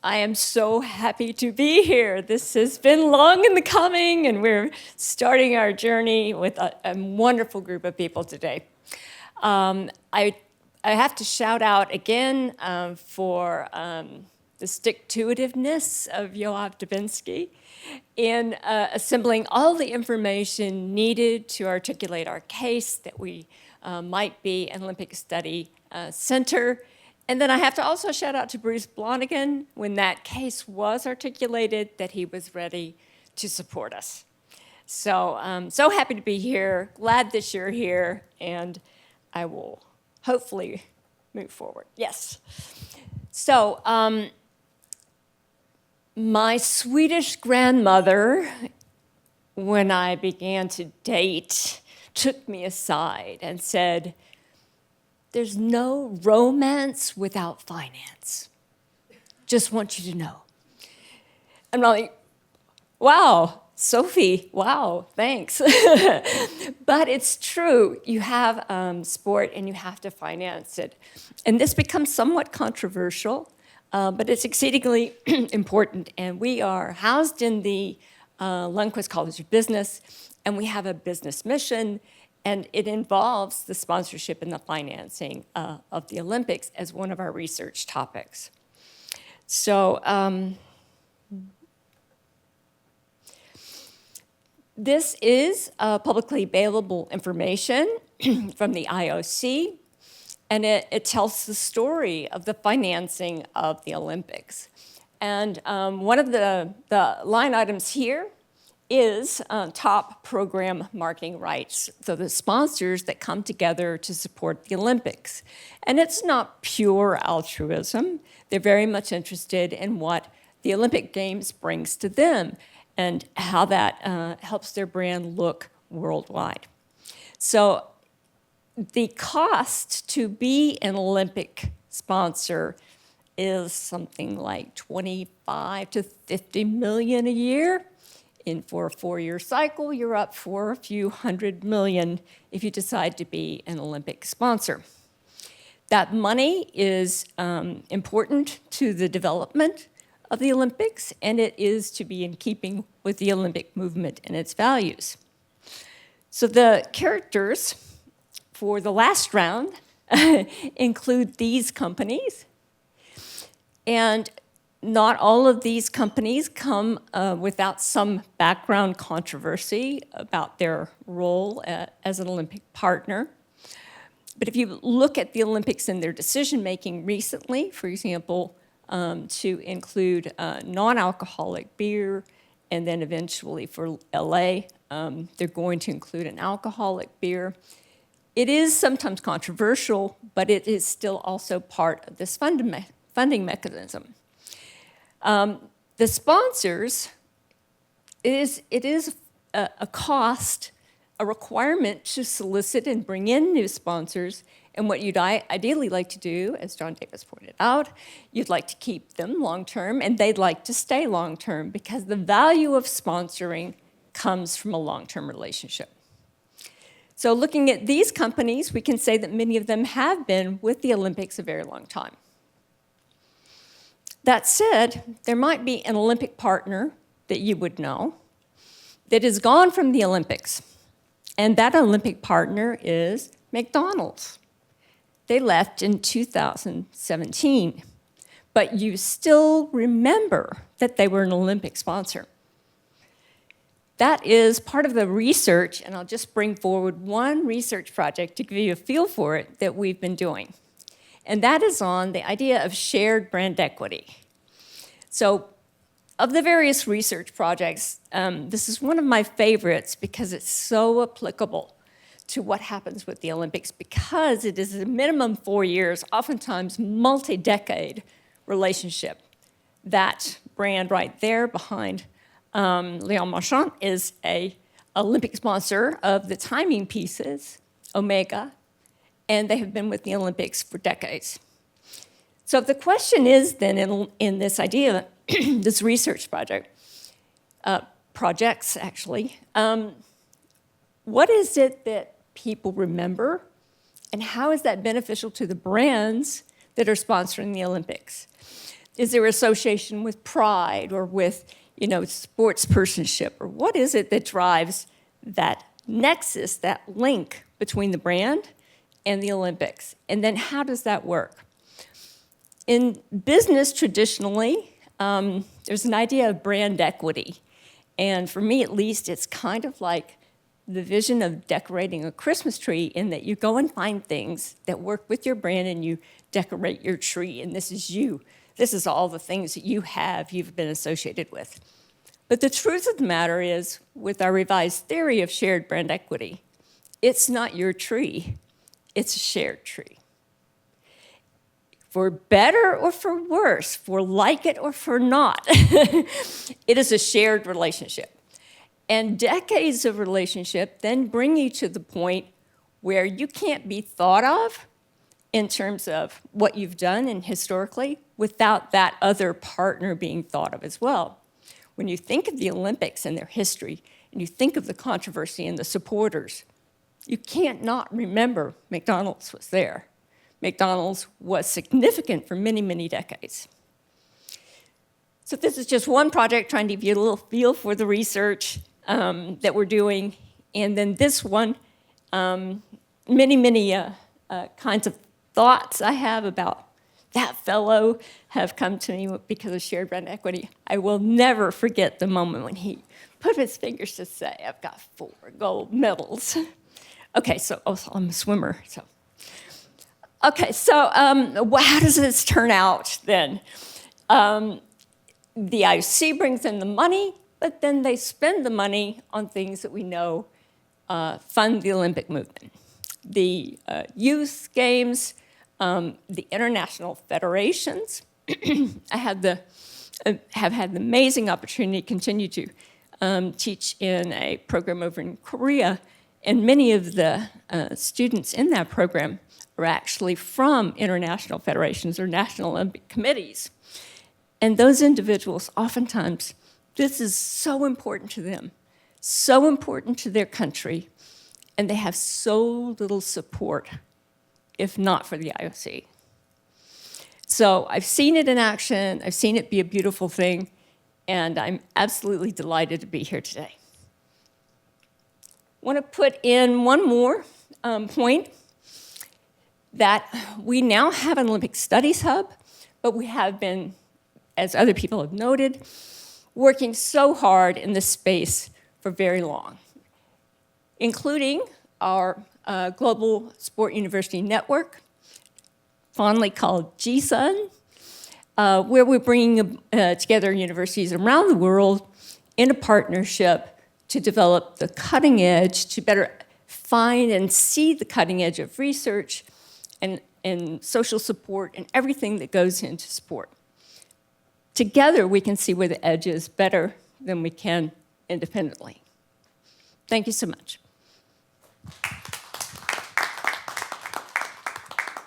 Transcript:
I am so happy to be here. This has been long in the coming, and we're starting our journey with a wonderful group of people today. I have to shout out again for the stick-to-itiveness of Yoav Dubinsky in assembling all the information needed to articulate our case that we might be an Olympic Study Center. And then I have to also shout out to Bruce Blonigan when that case was articulated that he was ready to support us. So so happy to be here, glad that you're here, and I will hopefully move forward. Yes. So my Swedish grandmother, when I began to date, took me aside and said, "There's no romance without finance. Just want you to know." I'm like, wow, Sophie, wow, thanks. But it's true. You have sport and you have to finance it. And this becomes somewhat controversial, but it's exceedingly important. And we are housed in the Lundquist College of Business, and we have a business mission. And it involves the sponsorship and the financing of the Olympics as one of our research topics. So this is publicly available information from the IOC, and it tells the story of the financing of the Olympics. And one of the line items here is top program marketing rights, so the sponsors that come together to support the Olympics. And it's not pure altruism. They're very much interested in what the Olympic Games brings to them and how that helps their brand look worldwide. So the cost to be an Olympic sponsor is something like 25 to 50 million a year. For a 4-year cycle, you're up for a few $100 million if you decide to be an Olympic sponsor. That money is important to the development of the Olympics, and it is to be in keeping with the Olympic movement and its values. So the characters for the last round include these companies, and not all of these companies come without some background controversy about their role as an Olympic partner. But if you look at the Olympics and their decision-making recently, for example, to include non-alcoholic beer, and then eventually for LA, they're going to include an alcoholic beer. It is sometimes controversial, but it is still also part of this funding mechanism. The sponsors, it is a cost, a requirement to solicit and bring in new sponsors. And what you'd ideally like to do, as John Davis pointed out, you'd like to keep them long-term, and they'd like to stay long-term because the value of sponsoring comes from a long-term relationship. So looking at these companies, we can say that many of them have been with the Olympics a very long time. That said, there might be an Olympic partner that you would know that is gone from the Olympics, and that Olympic partner is McDonald's. They left in 2017, but you still remember that they were an Olympic sponsor. That is part of the research, and I'll just bring forward one research project to give you a feel for it that we've been doing. And that is on the idea of shared brand equity. So of the various research projects, this is one of my favorites because it's so applicable to what happens with the Olympics, because it is a minimum 4 years, oftentimes multi-decade relationship. That brand right there behind Léon Marchand is an Olympic sponsor of the timing pieces, Omega, and they have been with the Olympics for decades. So the question is then in this idea, this research project, projects actually, what is it that people remember, and how is that beneficial to the brands that are sponsoring the Olympics? Is there association with pride or with, sports personship? Or what is it that drives that nexus, that link between the brand and the Olympics? And then how does that work? In business, traditionally, there's an idea of brand equity. And for me, at least, it's kind of like the vision of decorating a Christmas tree, in that you go and find things that work with your brand and you decorate your tree, and this is you. This is all the things that you've been associated with. But the truth of the matter is, with our revised theory of shared brand equity, it's not your tree, it's a shared tree. For better or for worse, for like it or for not, it is a shared relationship. And decades of relationship then bring you to the point where you can't be thought of in terms of what you've done and historically without that other partner being thought of as well. When you think of the Olympics and their history, and you think of the controversy and the supporters, you can't not remember McDonald's was there. McDonald's was significant for many, many decades. So this is just one project trying to give you a little feel for the research that we're doing. And then this one, many kinds of thoughts I have about that fellow have come to me because of shared brand equity. I will never forget the moment when he put his fingers to say, I've got 4 gold medals. Okay, so I'm a swimmer. How does this turn out then? The IOC brings in the money, but then they spend the money on things that we know fund the Olympic movement. The youth games, the international federations. I have had the amazing opportunity to continue to teach in a program over in Korea, and many of the students in that program are actually from international federations or national Olympic committees. And those individuals, oftentimes, this is so important to them, so important to their country, and they have so little support, if not for the IOC. So I've seen it in action, I've seen it be a beautiful thing, and I'm absolutely delighted to be here today. I want to put in one more point, that we now have an Olympic Studies Hub, but we have been, as other people have noted, working so hard in this space for very long, including our Global Sport University Network, fondly called GSUN, where we're bringing together universities around the world in a partnership to develop the cutting edge, to better find and see the cutting edge of research and social support and everything that goes into sport. Together, we can see where the edge is better than we can independently. Thank you so much.